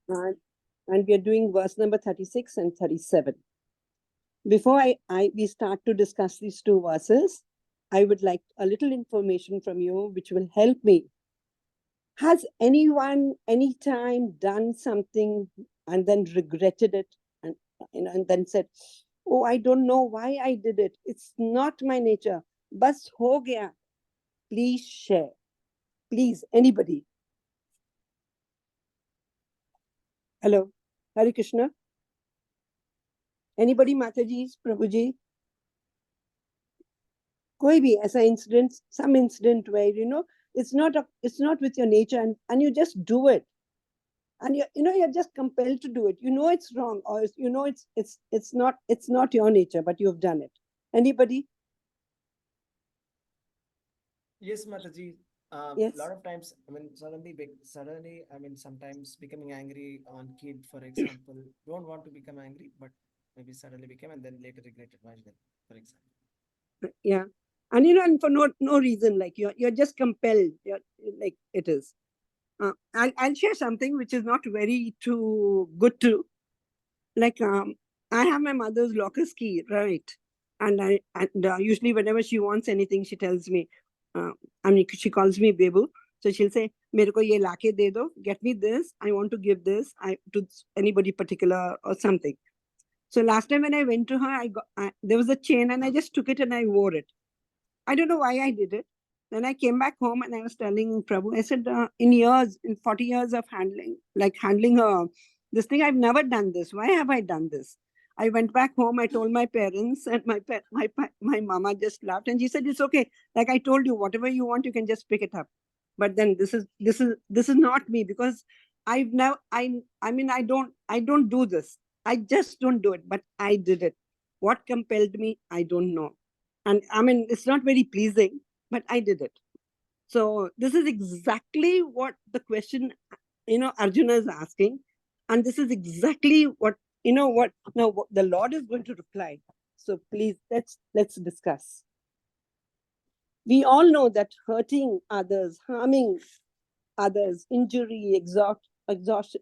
and we are doing verse number 36 and 37. Before we start to discuss these two verses, I would like a little information from you which will help me. Has anyone anytime done something and then regretted it and then said, oh, I don't know why I did it. It's not my nature. Bas ho gaya. Please share. Please, anybody. Hello. Hare Krishna. Anybody, Mataji, Prabhuji? Koi bhi aisa incident, some incident where, it's not with your nature and you just do it. And you're just compelled to do it. It's wrong, or it's not your nature, but you've done it. Anybody? Yes, Mataji. Yes. A lot of times, suddenly, sometimes becoming angry on kid, for example, don't want to become angry, but maybe suddenly become and then later regretted why then, for example. Yeah. And and for no reason, like you're just compelled. Like it is. I'll share something which is not very too good to. Like I have my mother's locker's key, right? And usually whenever she wants anything, she tells me. She calls me Bebu. So she'll say, "Mere ko ye laake de do. Get me this. I want to give this to anybody particular or something." So last time when I went to her, there was a chain and I just took it and I wore it. I don't know why I did it. Then I came back home and I was telling Prabhu, I said, in 40 years of handling this thing, I've never done this. Why have I done this? I went back home, I told my parents, and my mama just laughed and she said, it's okay. Like I told you, whatever you want, you can just pick it up. But then this is not me, because I've never, I don't do this. I just don't do it, but I did it. What compelled me, I don't know. And it's not very pleasing, but I did it. So this is exactly what the question, Arjuna is asking. And this is exactly what what the Lord is going to reply. So please, let's discuss. We all know that hurting others, harming others, injury, exhaustion,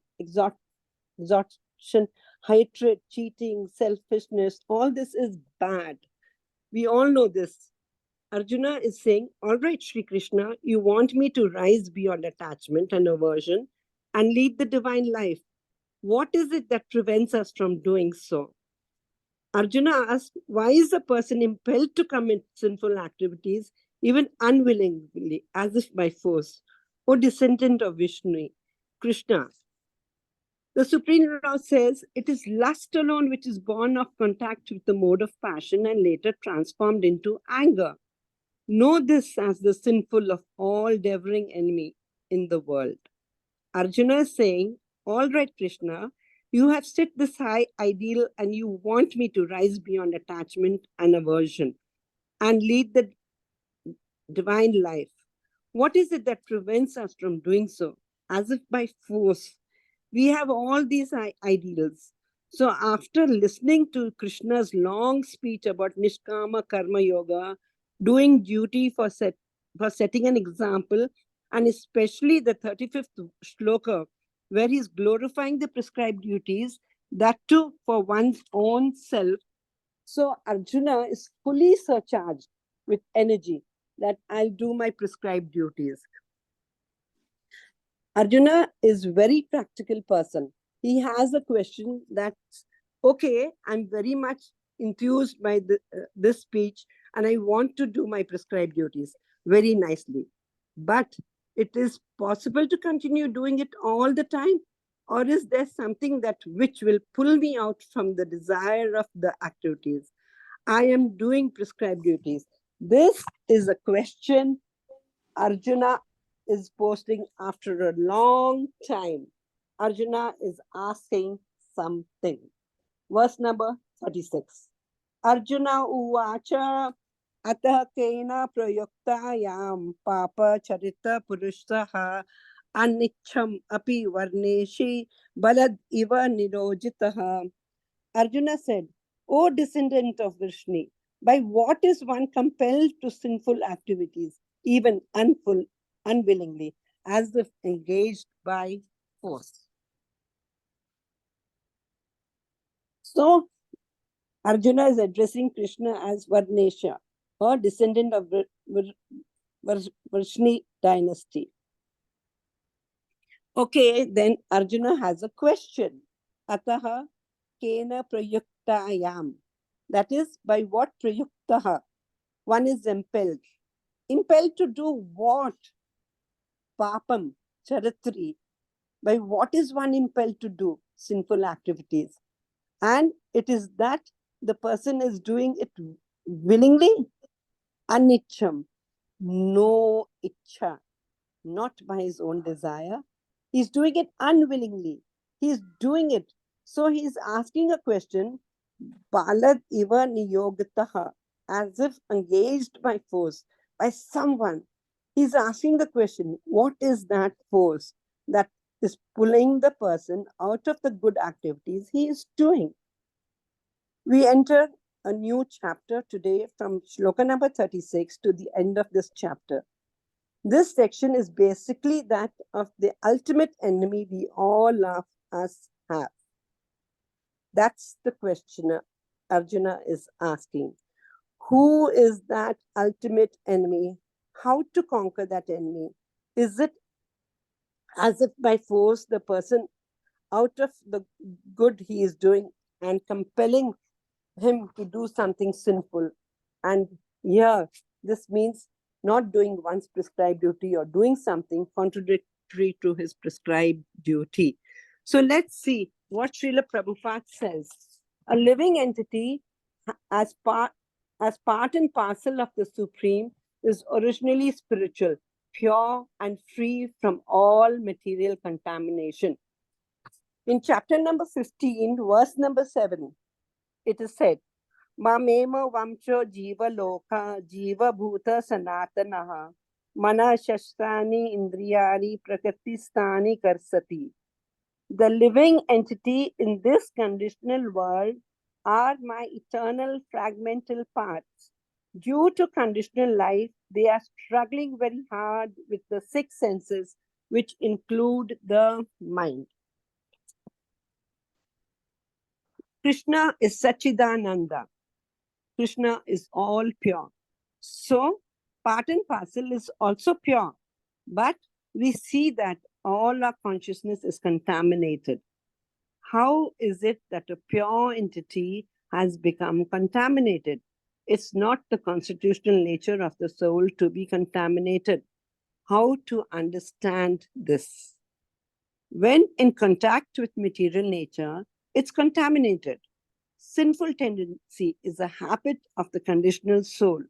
hatred, cheating, selfishness, all this is bad. We all know this. Arjuna is saying, all right, Sri Krishna, you want me to rise beyond attachment and aversion and lead the divine life. What is it that prevents us from doing so? Arjuna asks, why is a person impelled to commit sinful activities, even unwillingly, as if by force? O descendant of Vishnu, Krishna. The Supreme Lord says, it is lust alone which is born of contact with the mode of passion and later transformed into anger. Know this as the sinful of all devouring enemy in the world. Arjuna is saying, all right, Krishna, you have set this high ideal and you want me to rise beyond attachment and aversion and lead the divine life. What is it that prevents us from doing so? As if by force. We have all these ideals. So after listening to Krishna's long speech about Nishkama Karma Yoga, doing duty for setting an example, and especially the 35th shloka, where he's glorifying the prescribed duties, that too for one's own self. So Arjuna is fully surcharged with energy that I'll do my prescribed duties. Arjuna is very practical person. He has a question that's, okay, I'm very much enthused by this speech and I want to do my prescribed duties very nicely. But it is possible to continue doing it all the time? Or is there something that which will pull me out from the desire of the activities? I am doing prescribed duties. This is a question Arjuna is posting after a long time. Arjuna is asking something. Verse number 36. Arjuna uvacha atah kena prayoktayam papa charita purushaha anicham api varneshi balad iva nirojitaha. Arjuna said, O descendant of Vishnu, by what is one compelled to sinful activities, even unwillingly, as if engaged by force? So Arjuna is addressing Krishna as Varnesha, or descendant of Vrishni dynasty. Okay, then Arjuna has a question. Ataha kena prayuktayam. That is, by what prayuktaha? One is impelled. Impelled to do what? Papam, charitri. By what is one impelled to do? Sinful activities. And it is that the person is doing it willingly, anicham, no ichha, not by his own desire. He's doing it unwillingly. He's doing it. So he's asking a question, balad iva niyogataha, as if engaged by force, by someone. He's asking the question, what is that force that is pulling the person out of the good activities he is doing? We enter a new chapter today from shloka number 36 to the end of this chapter. This section is basically that of the ultimate enemy we all of us have. That's the question Arjuna is asking. Who is that ultimate enemy? How to conquer that enemy? Is it as if by force the person out of the good he is doing and compelling him to do something sinful? And yeah, this means not doing one's prescribed duty or doing something contradictory to his prescribed duty. So let's see what Srila Prabhupada says. A living entity as part and parcel of the Supreme is originally spiritual, pure and free from all material contamination. In chapter number 15, verse number 7, it is said, Mamema vamcho jiva loka jiva bhuta sanatanaha mana shashrani indriyani prakritistani karsati. The living entity in this conditional world are my eternal fragmental parts. Due to conditional life, they are struggling very hard with the six senses, which include the mind. Krishna is Sachidananda. Krishna is all pure. So, part and parcel is also pure. But we see that all our consciousness is contaminated. How is it that a pure entity has become contaminated? It's not the constitutional nature of the soul to be contaminated. How to understand this? When in contact with material nature, it's contaminated. Sinful tendency is a habit of the conditional soul.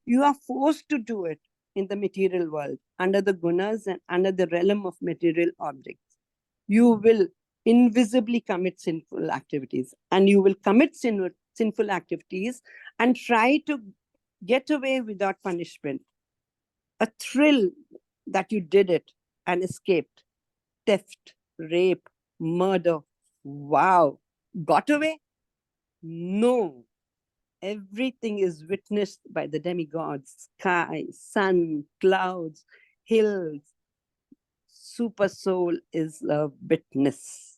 You are forced to do it in the material world, under the gunas and under the realm of material objects. You will invisibly commit sinful activities, and you will commit sinful activities and try to get away without punishment. A thrill that you did it and escaped. Theft, rape, murder. Wow. Got away? No. Everything is witnessed by the demigods, sky, sun, clouds, hills. Super soul is a witness.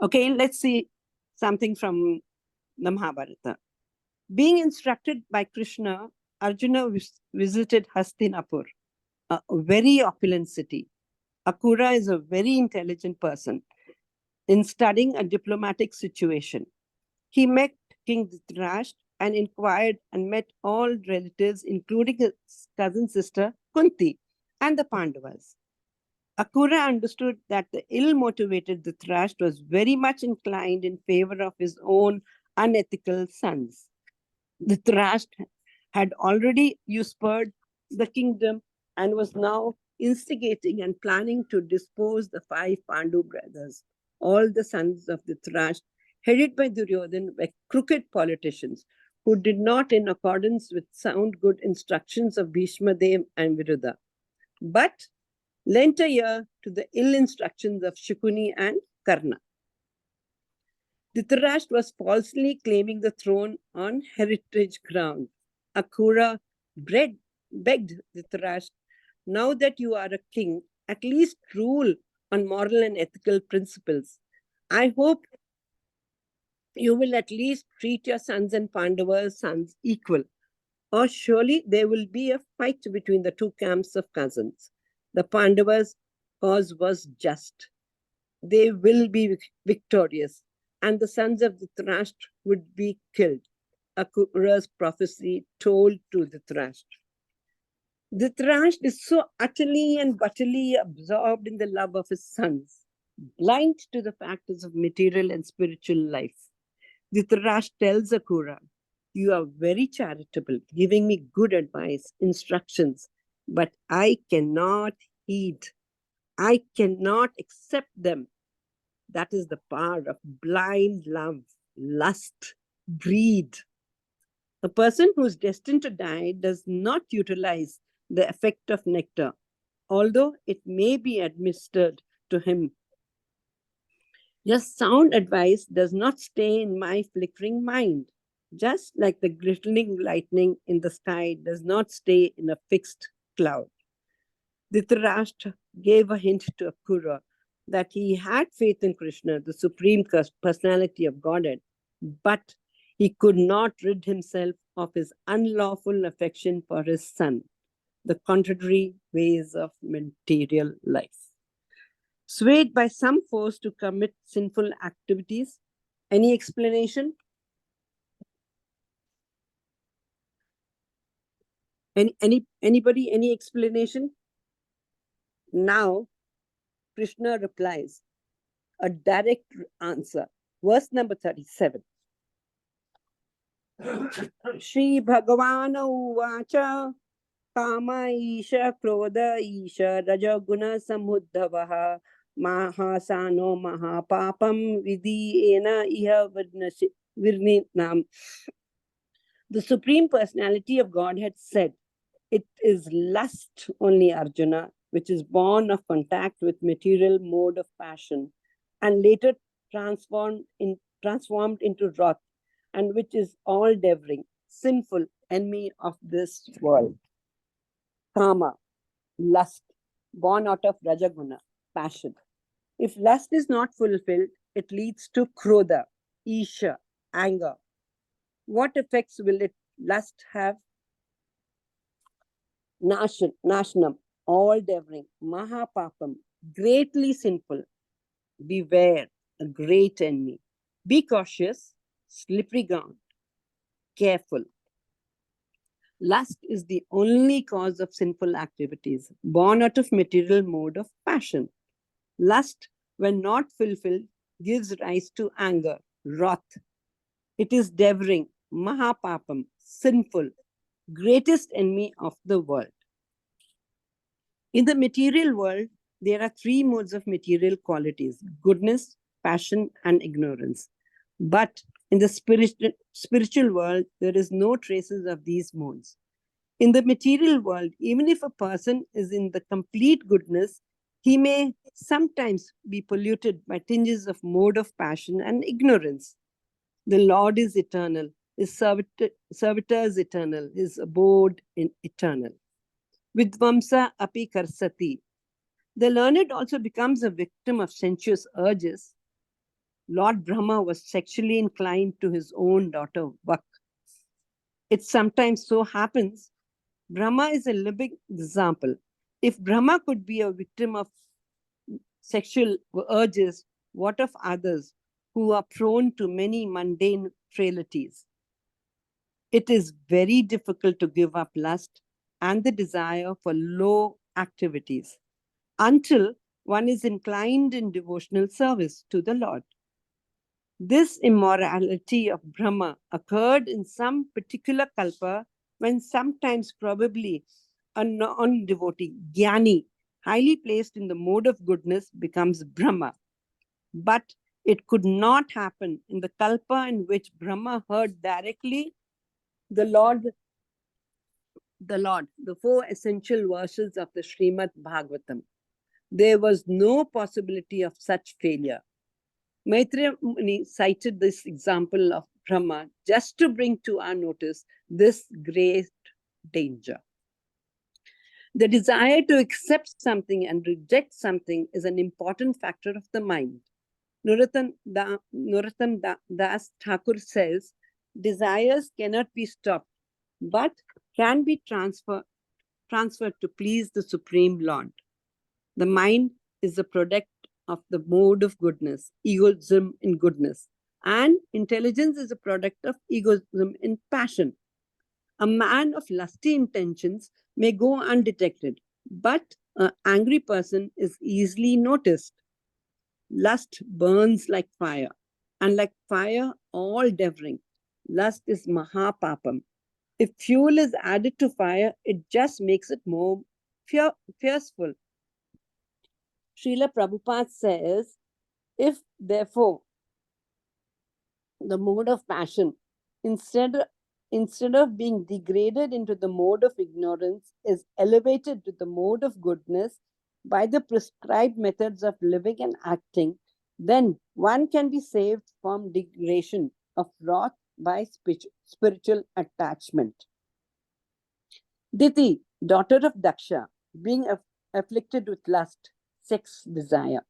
Okay, let's see something from the Mahabharata. Being instructed by Krishna, Arjuna visited Hastinapur, a very opulent city. Akura is a very intelligent person. In studying a diplomatic situation, he met King Dhritarashtra and inquired and met all relatives, including his cousin sister Kunti and the Pandavas. Akura understood that the ill-motivated Dhritarashtra was very much inclined in favor of his own unethical sons. Dhritarashtra had already usurped the kingdom and was now instigating and planning to dispose the 5 Pandu brothers. All the sons of Dhritarashtra, headed by Duryodhana, were crooked politicians who did not in accordance with sound good instructions of Bhishma Dev and Viruddha, but lent a ear to the ill instructions of Shukuni and Karna. Dhritarashtra was falsely claiming the throne on heritage ground. Akura begged Dhritarashtra, now that you are a king, at least rule on moral and ethical principles. I hope you will at least treat your sons and Pandava's sons equal, or surely there will be a fight between the two camps of cousins. The Pandavas' cause was just. They will be victorious, and the sons of Dhritarashtra would be killed. Akura's prophecy told to Dhritarashtra. Dhritarashtra is so utterly and utterly absorbed in the love of his sons, blind to the factors of material and spiritual life. Dhritarashtra tells Akura, "You are very charitable, giving me good advice, instructions, but I cannot heed. I cannot accept them." That is the power of blind love, lust, greed. A person who is destined to die does not utilize the effect of nectar, although it may be administered to him. Just sound advice does not stay in my flickering mind, just like the glittering lightning in the sky does not stay in a fixed cloud. Dhritarashtra gave a hint to Akura that he had faith in Krishna, the supreme personality of Godhead, but he could not rid himself of his unlawful affection for his son, the contrary ways of material life. Swayed by some force to commit sinful activities. Any explanation? Anybody? Any explanation? Now, Krishna replies, a direct answer. Verse number 37. Shri Bhagavana Uvacha Kama Isha Krodha Isha Rajaguna Samudhavaha Mahasano Mahapapam Vidhi Ena Iha Virnitnam. The Supreme Personality of Godhead said, it is lust only, Arjuna, which is born of contact with material mode of passion and later transformed into wrath, and which is all devouring, sinful enemy of this world. Kama, lust, born out of Rajaguna, passion. If lust is not fulfilled, it leads to Krodha, Isha, anger. What effects will lust have? Nashanam, all devouring, Mahapapam, greatly sinful. Beware, a great enemy. Be cautious, slippery ground, careful. Lust is the only cause of sinful activities, born out of material mode of passion. Lust, when not fulfilled, gives rise to anger, wrath. It is devouring, Mahapapam, sinful, greatest enemy of the world. In the material world, there are three modes of material qualities: goodness, passion, and ignorance. But in the spiritual world, there is no traces of these modes. In the material world, even if a person is in the complete goodness, he may sometimes be polluted by tinges of mode of passion and ignorance. The Lord is eternal, his servitor is eternal, his abode is eternal. Vidvamsa api karsati. The learned also becomes a victim of sensuous urges. Lord Brahma was sexually inclined to his own daughter, Vak. It sometimes so happens, Brahma is a living example. If Brahma could be a victim of sexual urges, what of others who are prone to many mundane frailties? It is very difficult to give up lust and the desire for low activities until one is inclined in devotional service to the Lord. This immorality of Brahma occurred in some particular kalpa when sometimes probably a non-devotee, Jnani, highly placed in the mode of goodness, becomes Brahma. But it could not happen in the kalpa in which Brahma heard directly the four essential verses of the Srimad Bhagavatam. There was no possibility of such failure. Maitreya Muni cited this example of Brahma just to bring to our notice this great danger. The desire to accept something and reject something is an important factor of the mind. Narottam Das Thakur says, desires cannot be stopped, but can be transferred to please the Supreme Lord. The mind is a product of the mode of goodness, egoism in goodness, and intelligence is a product of egoism in passion. A man of lusty intentions may go undetected, but an angry person is easily noticed. Lust burns like fire, and like fire, all devouring. Lust is mahapapam. If fuel is added to fire, it just makes it more fierceful. Srila Prabhupada says, if therefore the mode of passion, instead of being degraded into the mode of ignorance, is elevated to the mode of goodness by the prescribed methods of living and acting, then one can be saved from degradation of wrath by spiritual attachment. Diti, daughter of Daksha, being afflicted with lust, sex desire,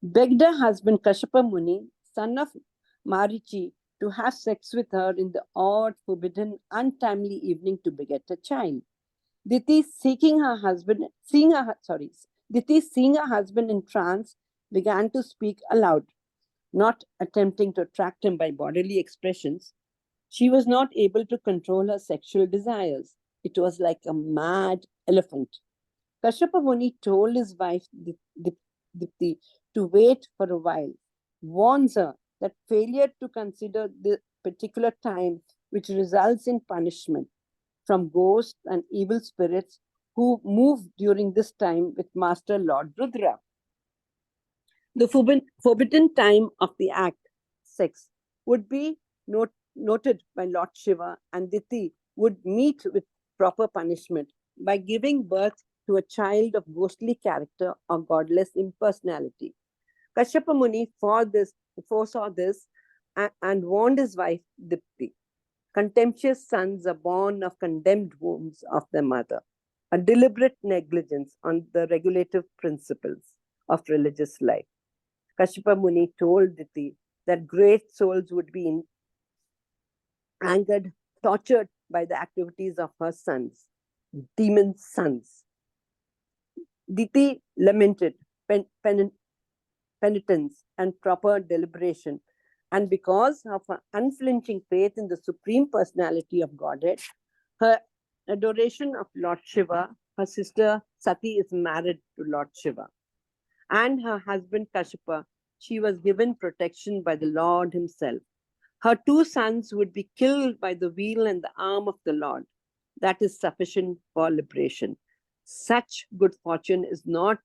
begged her husband Kashyapa Muni, son of Marichi, to have sex with her in the odd, forbidden, untimely evening to beget a child. Diti, seeing her husband in trance, began to speak aloud, not attempting to attract him by bodily expressions. She was not able to control her sexual desires. It was like a mad elephant. Kashyapa Muni told his wife Dipti to wait for a while, warns her that failure to consider the particular time which results in punishment from ghosts and evil spirits who move during this time with Master Lord Rudra. The forbidden time of the act, sex, would be noted by Lord Shiva, and Diti would meet with proper punishment by giving birth to a child of ghostly character or godless impersonality. Kashyapa Muni foresaw this and warned his wife Dipti. Contemptuous sons are born of condemned wombs of their mother, a deliberate negligence on the regulative principles of religious life. Kashyapa Muni told Diti that great souls would be angered, tortured by the activities of her sons, demon sons. Diti lamented penitence and proper deliberation, and because of her unflinching faith in the Supreme Personality of Godhead, her adoration of Lord Shiva, her sister Sati is married to Lord Shiva, and her husband Kashyapa, she was given protection by the Lord himself. Her two sons would be killed by the wheel and the arm of the Lord. That is sufficient for liberation. Such good fortune is not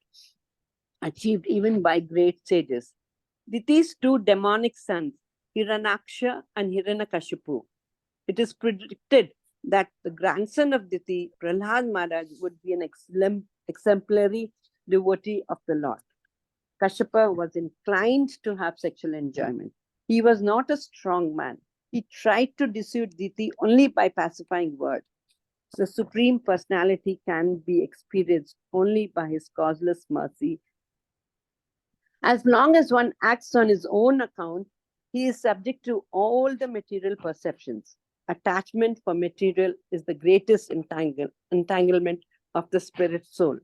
achieved even by great sages. Diti's two demonic sons, Hiranaksha and Hiranyakashipu. It is predicted that the grandson of Diti, Prahlad Maharaj, would be an exemplary devotee of the Lord. Kashyapa was inclined to have sexual enjoyment. He was not a strong man. He tried to deceive Diti only by pacifying words. The Supreme Personality can be experienced only by his causeless mercy. As long as one acts on his own account, he is subject to all the material perceptions. Attachment for material is the greatest entanglement of the spirit soul.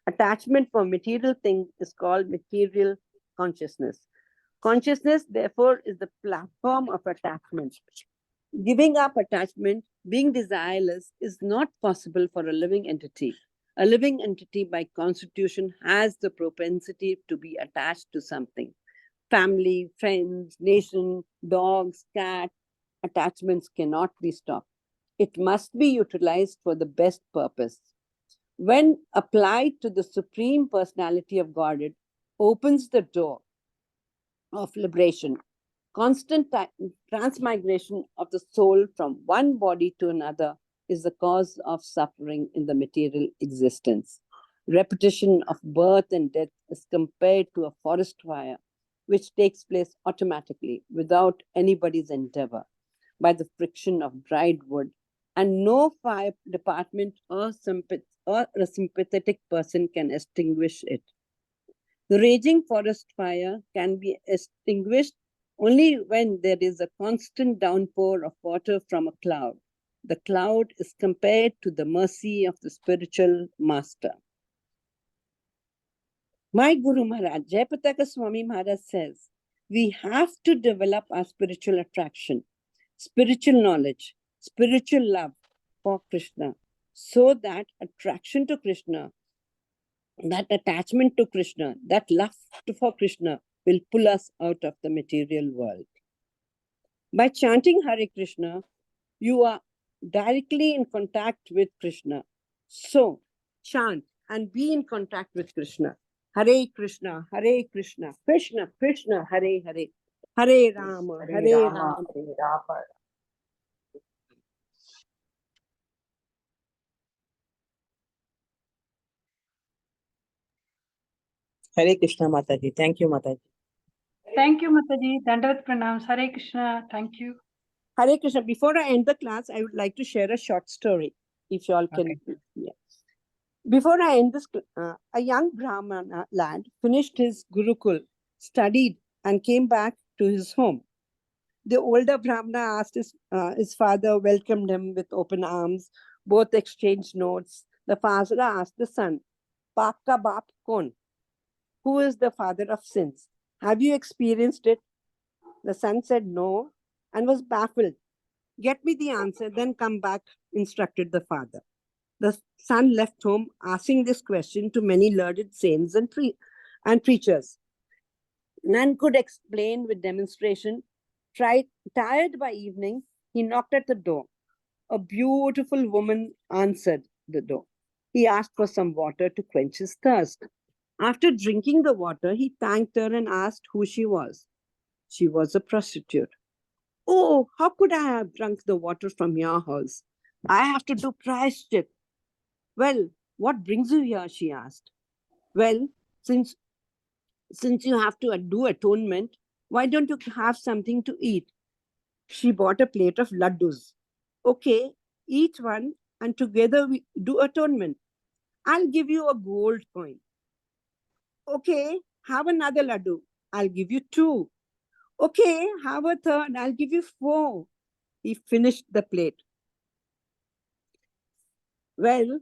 Attachment for material things is called material consciousness. Consciousness, therefore, is the platform of attachment. Giving up attachment, being desireless, is not possible for a living entity. A living entity by constitution has the propensity to be attached to something. Family, friends, nation, dogs, cat, attachments cannot be stopped. It must be utilized for the best purpose. When applied to the Supreme Personality of Godhead, opens the door of liberation. Constant transmigration of the soul from one body to another is the cause of suffering in the material existence. Repetition of birth and death is compared to a forest fire, which takes place automatically without anybody's endeavor by the friction of dried wood, and no fire department or a sympathetic person can extinguish it. The raging forest fire can be extinguished only when there is a constant downpour of water from a cloud. The cloud is compared to the mercy of the spiritual master. My Guru Maharaj, Jayapataka Swami Maharaj says, we have to develop our spiritual attraction, spiritual knowledge, spiritual love for Krishna, so that attraction to Krishna, that attachment to Krishna, that love for Krishna will pull us out of the material world. By chanting Hare Krishna, you are directly in contact with Krishna. So, chant and be in contact with Krishna. Hare Krishna, Krishna Krishna, Hare Hare, Hare Rama, Hare Rama. Hare Krishna, Mataji. Thank you, Mataji. Thank you, Mataji. Dandavat pranams. Hare Krishna. Thank you. Hare Krishna. Before I end the class, I would like to share a short story, if you all can. Okay. Yeah. Before I end this, a young Brahmana lad finished his Gurukul, studied, and came back to his home. The older Brahmana asked his father, welcomed him with open arms. Both exchanged notes. The father asked the son, Paap ka baap kon? Who is the father of sins? Have you experienced it? The son said no and was baffled. Get me the answer, then come back, instructed the father. The son left home asking this question to many learned saints and preachers. None could explain with demonstration. Tired by evening, he knocked at the door. A beautiful woman answered the door. He asked for some water to quench his thirst. After drinking the water, he thanked her and asked who she was. She was a prostitute. Oh, how could I have drunk the water from your house? I have to do prayashchit. Well, what brings you here? She asked. Well, since you have to do atonement, why don't you have something to eat? She bought a plate of laddus. Okay, eat one and together we do atonement. I'll give you a gold coin. Okay, have another laddu. I'll give you 2. Okay, have a third. I'll give you 4. He finished the plate. Well,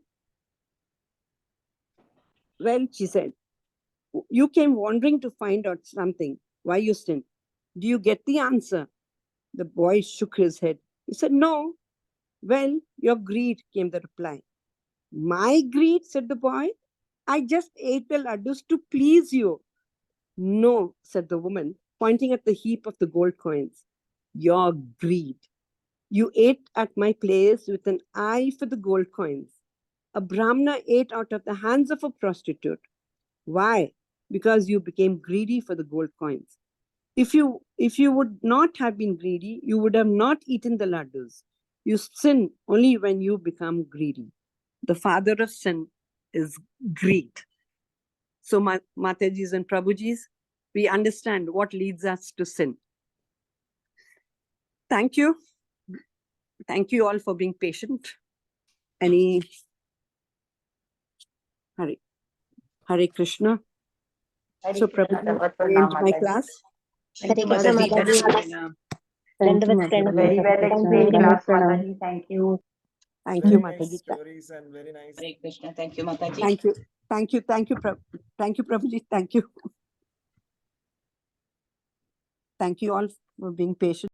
she said, you came wandering to find out something. Why you sinned? Do you get the answer? The boy shook his head. He said, no. Well, your greed, came the reply. My greed, said the boy. I just ate the laddus to please you. No, said the woman, pointing at the heap of the gold coins. Your greed. You ate at my place with an eye for the gold coins. A Brahmana ate out of the hands of a prostitute. Why? Because you became greedy for the gold coins. If you would not have been greedy, you would have not eaten the laddus. You sin only when you become greedy. The father of sin is greed. So, Matajis and Prabhujis, we understand what leads us to sin. Thank you. Thank you all for being patient. Any Hare Krishna. So, Prabhuji, I end my class. Hare Krishna, Mataji. Dandavat pranam. Very well explained class, Mataji. Thank you. Thank you, Very nice Mataji. stories and very nice. Hare Krishna. Thank you, Mataji. Thank you. Thank you, Prabhuji. Thank you. Thank you all for being patient.